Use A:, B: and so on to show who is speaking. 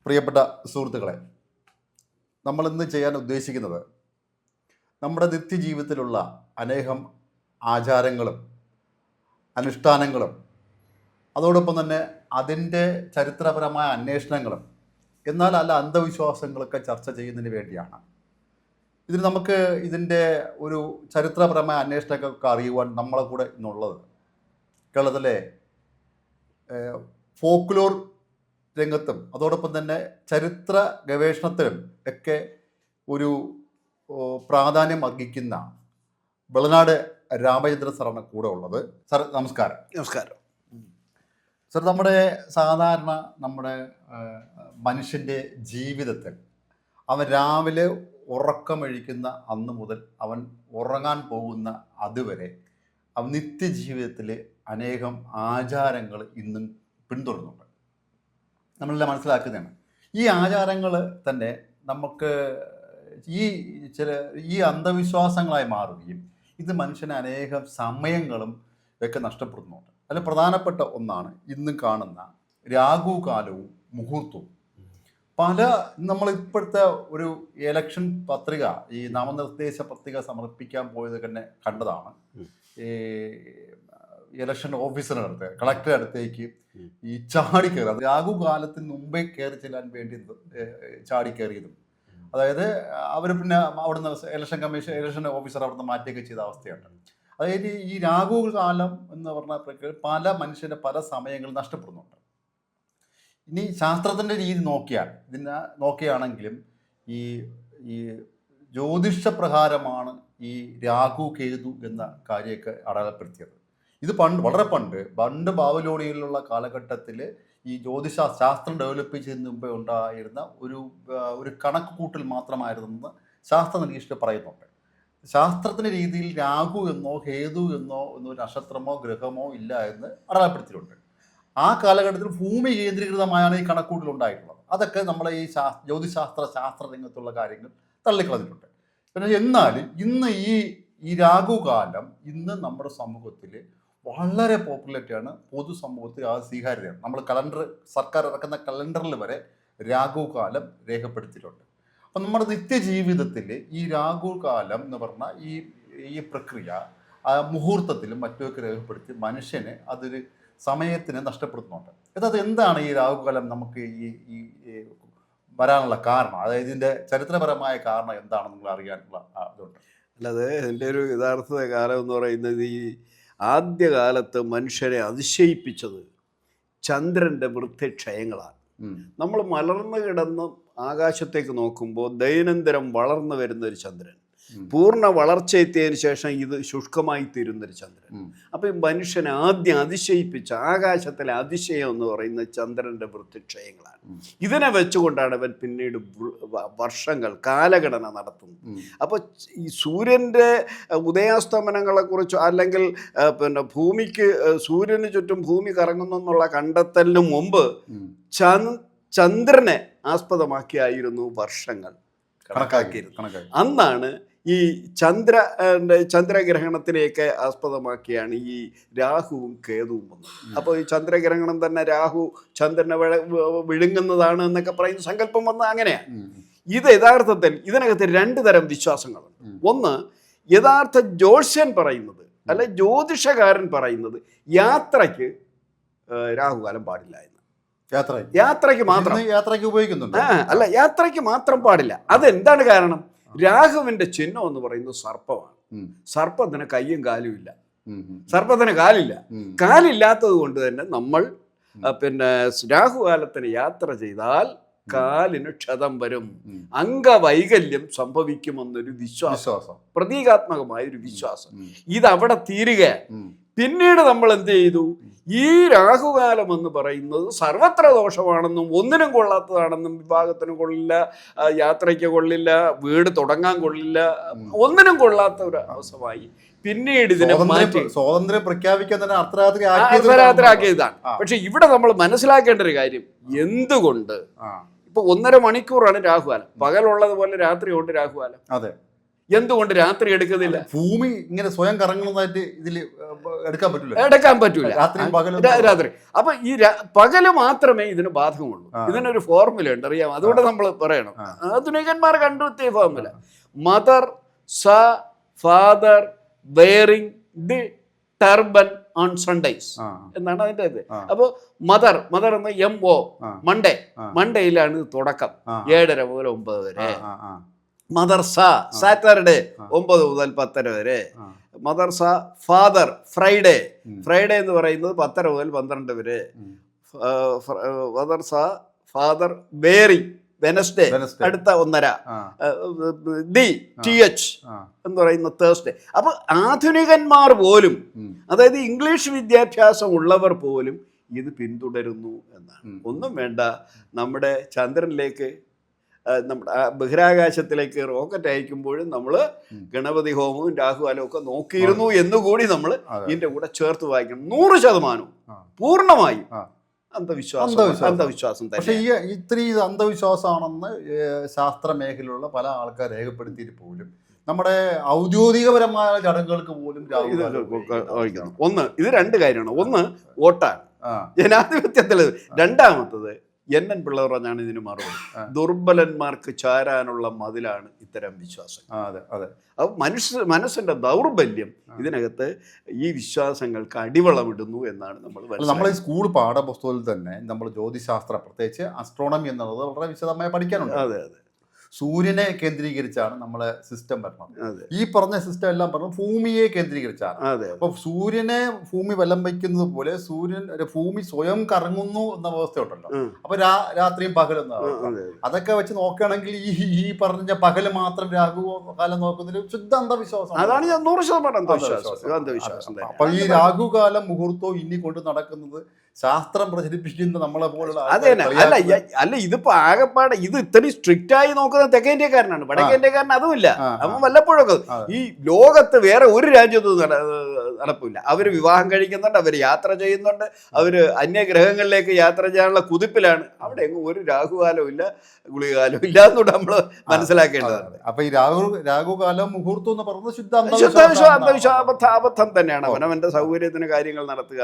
A: പ്രിയപ്പെട്ട സുഹൃത്തുക്കളെ, നമ്മളിന്ന് ചെയ്യാൻ ഉദ്ദേശിക്കുന്നത് നമ്മുടെ നിത്യജീവിതത്തിലുള്ള അനേകം ആചാരങ്ങളും അനുഷ്ഠാനങ്ങളും അതോടൊപ്പം തന്നെ അതിൻ്റെ ചരിത്രപരമായ അന്വേഷണങ്ങളും എന്നാൽ അല്ല അന്ധവിശ്വാസങ്ങളൊക്കെ ചർച്ച ചെയ്യുന്നതിന് വേണ്ടിയാണ്. ഇതിന് നമുക്ക് ഇതിൻ്റെ ഒരു ചരിത്രപരമായ അന്വേഷണങ്ങളൊക്കെ അറിയുവാൻ നമ്മളെ കൂടെ ഇന്നുള്ളത് കേരളത്തിലെ ഫോക്ലോർ രംഗത്തും അതോടൊപ്പം തന്നെ ചരിത്ര ഗവേഷണത്തിലും ഒക്കെ ഒരു പ്രാധാന്യം അർഹിക്കുന്ന വെളനാട് രാമചന്ദ്രൻ സാറാണ് കൂടെ ഉള്ളത്. സാർ നമസ്കാരം.
B: നമസ്കാരം.
A: സാർ, നമ്മുടെ മനുഷ്യൻ്റെ ജീവിതത്തിൽ അവൻ രാവിലെ ഉറക്കമഴിക്കുന്ന അന്ന് മുതൽ അവൻ ഉറങ്ങാൻ പോകുന്ന അതുവരെ അവൻ നിത്യജീവിതത്തിൽ അനേകം ആചാരങ്ങൾ ഇന്നും പിന്തുടരുന്നുണ്ട്. നമ്മളെല്ലാം മനസ്സിലാക്കുന്നതാണ്. ഈ ആചാരങ്ങൾ തന്നെ നമുക്ക് ഈ അന്ധവിശ്വാസങ്ങളായി മാറുകയും ഇത് മനുഷ്യന് അനേകം സമയങ്ങളും ഒക്കെ നഷ്ടപ്പെടുന്നുണ്ട്. അതിൽ പ്രധാനപ്പെട്ട ഒന്നാണ് ഇന്ന് കാണുന്ന രാഹുകാലവും മുഹൂർത്തവും. നമ്മളിപ്പോഴത്തെ ഒരു ഇലക്ഷൻ പത്രിക, ഈ നാമനിർദ്ദേശ പത്രിക സമർപ്പിക്കാൻ പോയത് തന്നെ കണ്ടതാണ്. ഈ ഇലക്ഷൻ ഓഫീസറുടെ അടുത്ത്, കളക്ടറുടെ അടുത്തേക്ക് ഈ ചാടിക്കയറി, രാഹുകാലത്തിന് മുമ്പേ കയറി ചെല്ലാൻ വേണ്ടി ചാടിക്കയറിയതും, അതായത് അവർ പിന്നെ അവിടുന്ന് ഇലക്ഷൻ ഓഫീസർ അവിടുന്ന് മാറ്റുകയൊക്കെ ചെയ്ത അവസ്ഥയുണ്ട്. അതായത് ഈ രാഹുകാലം എന്ന് പറഞ്ഞ പല മനുഷ്യരുടെ പല സമയങ്ങളും നഷ്ടപ്പെടുന്നുണ്ട്. ഇനി ശാസ്ത്രത്തിൻ്റെ രീതി നോക്കിയാണെങ്കിലും ഈ ജ്യോതിഷപ്രകാരമാണ് ഈ രാഹു കേതു എന്ന കാര്യമൊക്കെ അടയാളപ്പെടുത്തിയത്. ഇത് വളരെ പണ്ട് ബാബിലോണിയയിലുള്ള കാലഘട്ടത്തിൽ ഈ ശാസ്ത്രം ഡെവലപ്പ് ചെയ്യുന്നതിന് മുമ്പേ ഉണ്ടായിരുന്ന ഒരു കണക്ക് കൂട്ടൽ മാത്രമായിരുന്നെന്ന് ശാസ്ത്ര നിരീക്ഷകർ പറയുന്നുണ്ട്. ശാസ്ത്രത്തിൻ്റെ രീതിയിൽ രാഹു എന്നോ ഹേതു എന്നോ ഒരു നക്ഷത്രമോ ഗ്രഹമോ ഇല്ല എന്ന് അടയാളപ്പെടുത്തിയിട്ടുണ്ട്. ആ കാലഘട്ടത്തിൽ ഭൂമി കേന്ദ്രീകൃതമായാണ് ഈ കണക്കൂട്ടൽ ഉണ്ടായിട്ടുള്ളത്. അതൊക്കെ നമ്മളെ ഈ ശാസ്ത്ര രംഗത്തുള്ള കാര്യങ്ങൾ തള്ളിക്കളഞ്ഞിട്ടുണ്ട്. പിന്നെ എന്നാലും ഇന്ന് ഈ രാഹുകാലം ഇന്ന് നമ്മുടെ സമൂഹത്തിൽ വളരെ പോപ്പുലറായിട്ടാണ്. പൊതുസമൂഹത്തിൽ ആ സ്വീകാര്യതയാണ്. നമ്മൾ സർക്കാർ ഇറക്കുന്ന കലണ്ടറിൽ വരെ രാഹുകാലം രേഖപ്പെടുത്തിയിട്ടുണ്ട്. അപ്പം നമ്മുടെ നിത്യജീവിതത്തിൽ ഈ രാഹുകാലം എന്ന് പറഞ്ഞാൽ ഈ പ്രക്രിയ മുഹൂർത്തത്തിലും മറ്റുമൊക്കെ രേഖപ്പെടുത്തി മനുഷ്യനെ അതൊരു സമയത്തിന് നഷ്ടപ്പെടുത്തുന്നുണ്ട്. അത് എന്താണ് ഈ രാഹുകാലം നമുക്ക് ഈ വരാനുള്ള കാരണം, അതായത് ഇതിൻ്റെ ചരിത്രപരമായ കാരണം എന്താണെന്ന് നിങ്ങൾ അറിയാനുള്ള ഇതുണ്ട്?
B: അല്ലാതെ എൻ്റെ ഒരു യഥാർത്ഥ കാലം എന്ന് പറയുന്നത് ഈ ആദ്യകാലത്ത് മനുഷ്യരെ അതിശയിപ്പിച്ചത് ചന്ദ്രൻ്റെ വൃദ്ധക്ഷയങ്ങളാണ്. നമ്മൾ മലർന്നു കിടന്ന് ആകാശത്തേക്ക് നോക്കുമ്പോൾ ദൈനംദിനം വളർന്നു വരുന്ന ഒരു ചന്ദ്രൻ, പൂർണ്ണ വളർച്ചയെത്തിയതിനു ശേഷം ഇത് ശുഷ്കമായി തീരുന്നൊരു ചന്ദ്രൻ. അപ്പം ഈ മനുഷ്യനെ ആദ്യം അതിശയിപ്പിച്ച ആകാശത്തിലെ അതിശയം എന്ന് പറയുന്നത് ചന്ദ്രൻ്റെ വൃത്തിക്ഷയങ്ങളാണ്. ഇതിനെ വെച്ചുകൊണ്ടാണ് അവൻ പിന്നീട് കാലഗണന നടത്തുന്നത്. അപ്പോൾ ഈ സൂര്യൻ്റെ ഉദയാസ്തമനങ്ങളെക്കുറിച്ചോ അല്ലെങ്കിൽ പിന്നെ സൂര്യന് ചുറ്റും ഭൂമി കറങ്ങുന്നു എന്നുള്ള കണ്ടെത്തലിന് മുമ്പ് ചന്ദ്രനെ ആസ്പദമാക്കിയായിരുന്നു വർഷങ്ങൾ കണക്കാക്കിയിരുന്നത്. അന്നാണ് ഈ ചന്ദ്രഗ്രഹണത്തിനെയൊക്കെ ആസ്പദമാക്കിയാണ് ഈ രാഹുവും കേതുവും വന്നത്. അപ്പോൾ ഈ ചന്ദ്രഗ്രഹണം തന്നെ രാഹു ചന്ദ്രനെ വിഴുങ്ങുന്നതാണ് എന്നൊക്കെ പറയുന്ന സങ്കല്പം വന്നത് അങ്ങനെയാണ്. ഇത് യഥാർത്ഥത്തിൽ ഇതിനകത്ത് രണ്ട് തരം വിശ്വാസങ്ങളുണ്ട്. ഒന്ന്, യഥാർത്ഥ ജ്യോത്സ്യൻ പറയുന്നത് അല്ലെ ജ്യോതിഷകാരൻ പറയുന്നത് യാത്രയ്ക്ക് രാഹുകാലം പാടില്ല എന്ന്. യാത്രയ്ക്ക് മാത്രം
A: ഉപയോഗിക്കുന്നുണ്ട്.
B: അല്ല, യാത്രയ്ക്ക് മാത്രം പാടില്ല. അതെന്താണ് കാരണം? രാഹുവിന്റെ ചിഹ്നം എന്ന് പറയുന്നത് സർപ്പമാണ്. സർപ്പത്തിന് കയ്യും കാലും ഇല്ല. സർപ്പത്തിന് കാലില്ല. കാലില്ലാത്തത് കൊണ്ട് തന്നെ നമ്മൾ രാഹുകാലത്തിന് യാത്ര ചെയ്താൽ കാലിന് ക്ഷതം വരും, അംഗവൈകല്യം സംഭവിക്കുമെന്നൊരു വിശ്വാസം, പ്രതീകാത്മകമായ ഒരു വിശ്വാസം. ഇതവിടെ തീരുകയാണ്. പിന്നീട് നമ്മൾ എന്ത് ചെയ്തു? ഈ രാഹുകാലം എന്ന് പറയുന്നത് സർവത്ര ദോഷമാണെന്നും ഒന്നിനും കൊള്ളാത്തതാണെന്നും, വിവാഹത്തിന് കൊള്ളില്ല, യാത്രയ്ക്ക് കൊള്ളില്ല, വീട് തുടങ്ങാൻ കൊള്ളില്ല, ഒന്നിനും കൊള്ളാത്ത ഒരു അവസ്ഥമായി പിന്നീട് ഇതിനെ മാറ്റി
A: സ്വാതന്ത്ര്യം പ്രഖ്യാപിക്കാൻ തന്നെ
B: അർദ്ധരാത്രിയാക്കിയതാണ്. പക്ഷെ ഇവിടെ നമ്മൾ മനസ്സിലാക്കേണ്ട ഒരു കാര്യം, എന്തുകൊണ്ട് ഇപ്പൊ 1.5 മണിക്കൂറാണ് രാഹുകാലം. പകലുള്ളതുപോലെ രാത്രിയുണ്ട് രാഹുകാലം.
A: അതെ.
B: എന്തുകൊണ്ട് രാത്രി എടുക്കുന്നില്ല?
A: ഭൂമി ഇങ്ങനെ സ്വയം കറങ്ങുന്നതായിട്ട് ഇതിൽ എടുക്കാൻ പറ്റില്ല,
B: എടുക്കാൻ പറ്റൂല
A: രാത്രിയും പകലും.
B: രാത്രി. അപ്പൊ ഈ പകല് മാത്രമേ ഇതിന് ബാധകമുള്ളൂ. ഇതിനൊരു ഫോർമുല ഉണ്ട്, അറിയാം. അതുകൊണ്ട് നമ്മൾ പറയണം, ആധുനികന്മാർ കണ്ടെത്തിയ ഫോർമുല. മദർ സ father wearing the turban on Sundays എന്നാണ് അതിന്റെ ഇത്. അപ്പൊ മദർ എന്ന MO മൺഡേയിലാണ് തുടക്കം, 7:30 മുതൽ 9 വരെ. മദർ സാറ്റർഡേ 9 മുതൽ 10 വരെ. മദർ ഫാദർ ഫ്രൈഡേ എന്ന് പറയുന്നത് 10 മുതൽ 12 വരെ. മദർ ഫാദർ ബേറിംഗ് വെനസ്ഡേ അടുത്ത 1:30. TH എന്ന് പറയുന്ന തേഴ്സ്ഡേ. അപ്പൊ ആധുനികന്മാർ പോലും, അതായത് ഇംഗ്ലീഷ് വിദ്യാഭ്യാസം ഉള്ളവർ പോലും ഇത് പിന്തുടരുന്നു എന്നാണ്. ഒന്നും വേണ്ട, നമ്മുടെ ചന്ദ്രനിലേക്ക്, നമ്മുടെ ബഹിരാകാശത്തിലേക്ക് റോക്കറ്റ് അയക്കുമ്പോഴും നമ്മൾ ഗണപതി ഹോമവും രാഹുകാലവും ഒക്കെ നോക്കിയിരുന്നു എന്നുകൂടി നമ്മൾ ഇതിന്റെ കൂടെ ചേർത്ത് വായിക്കണം. 100% പൂർണ്ണമായും അന്ധവിശ്വാസം.
A: പക്ഷേ ഈ ഇത്രയും അന്ധവിശ്വാസമാണെന്ന് ശാസ്ത്ര മേഖലയിലുള്ള പല ആൾക്കാർ രേഖപ്പെടുത്തിയിട്ട് പോലും നമ്മുടെ ഔദ്യോഗികപരമായ ചടങ്ങുകൾക്ക് പോലും
B: ഒന്ന് ഇത് 2 കാര്യമാണ്. ഒന്ന് വോട്ടാണ്, ജനാധിപത്യത്തിൽ. രണ്ടാമത്തത് NN പിള്ള പറഞ്ഞാണ് ഇതിന് മറുപടി. ദുർബലന്മാർക്ക് ചാരാനുള്ള മതിലാണ് ഇത്തരം വിശ്വാസം. അത് മനസ്സിന്റെ ദൗർബല്യം ഇതിനകത്ത് ഈ വിശ്വാസങ്ങൾക്ക് അടിവളമിടുന്നു എന്നാണ് നമ്മൾ
A: ഈ സ്കൂൾ പാഠപുസ്തകത്തിൽ തന്നെ നമ്മൾ ജ്യോതിശാസ്ത്രം, പ്രത്യേകിച്ച് അസ്ട്രോണമി എന്നുള്ളത് വളരെ വിശദമായി പഠിക്കാനുണ്ട്.
B: അതെ.
A: സൂര്യനെ കേന്ദ്രീകരിച്ചാണ് നമ്മളെ സിസ്റ്റം വരുന്നത്. ഈ പറഞ്ഞ സിസ്റ്റം എല്ലാം പറഞ്ഞത് ഭൂമിയെ കേന്ദ്രീകരിച്ചാണ്. അപ്പൊ സൂര്യനെ ഭൂമി വലം വയ്ക്കുന്നത് പോലെ ഭൂമി സ്വയം കറങ്ങുന്നു എന്ന വ്യവസ്ഥയുണ്ടല്ലോ. അപ്പൊ രാത്രിയും പകലും അതൊക്കെ വെച്ച് നോക്കുകയാണെങ്കിൽ ഈ പറഞ്ഞ പകല് മാത്രം രാഹു കാലം നോക്കുന്നതിൽ ശുദ്ധ അന്ധവിശ്വാസം.
B: അതാണ് 100% അന്ധവിശ്വാസം.
A: അപ്പൊ ഈ രാഹുകാലം മുഹൂർത്തവും ഇനി കൊണ്ട് നടക്കുന്നത് ശാസ്ത്രം പ്രചരിപ്പിക്കുന്ന നമ്മളെ പോലുള്ള.
B: അല്ല ഇതിപ്പോ ആകെപ്പാടെ ഇത് ഇത്രയും സ്ട്രിക്റ്റ് ആയി നോക്കുന്നത് തെക്കേ ഇന്ത്യക്കാരനാണ്. വടക്കേ ഇന്ത്യക്കാരൻ അതുമില്ല. അവൻ വല്ലപ്പോഴൊക്കെ ഈ ലോകത്ത് വേറെ ഒരു രാജ്യത്തും നടപ്പില്ല. അവര് വിവാഹം കഴിക്കുന്നുണ്ട്, അവര് യാത്ര ചെയ്യുന്നുണ്ട്, അവര് അന്യഗ്രഹങ്ങളിലേക്ക് യാത്ര ചെയ്യാനുള്ള കുതിപ്പിലാണ്. അവിടെ എങ്ങും ഒരു രാഹുകാലവും ഇല്ല, ഗുളികാലവും ഇല്ല എന്നുകൂടെ നമ്മൾ മനസ്സിലാക്കേണ്ടതാണ്.
A: അപ്പൊ ഈ രാഹുകാലം മുഹൂർത്തം എന്ന് പറയുന്നത് ശുദ്ധ
B: അന്ധവിശ്വാസം, അബദ്ധം തന്നെയാണ്. അവനവന്റെ സൗകര്യത്തിന് കാര്യങ്ങൾ നടത്തുക.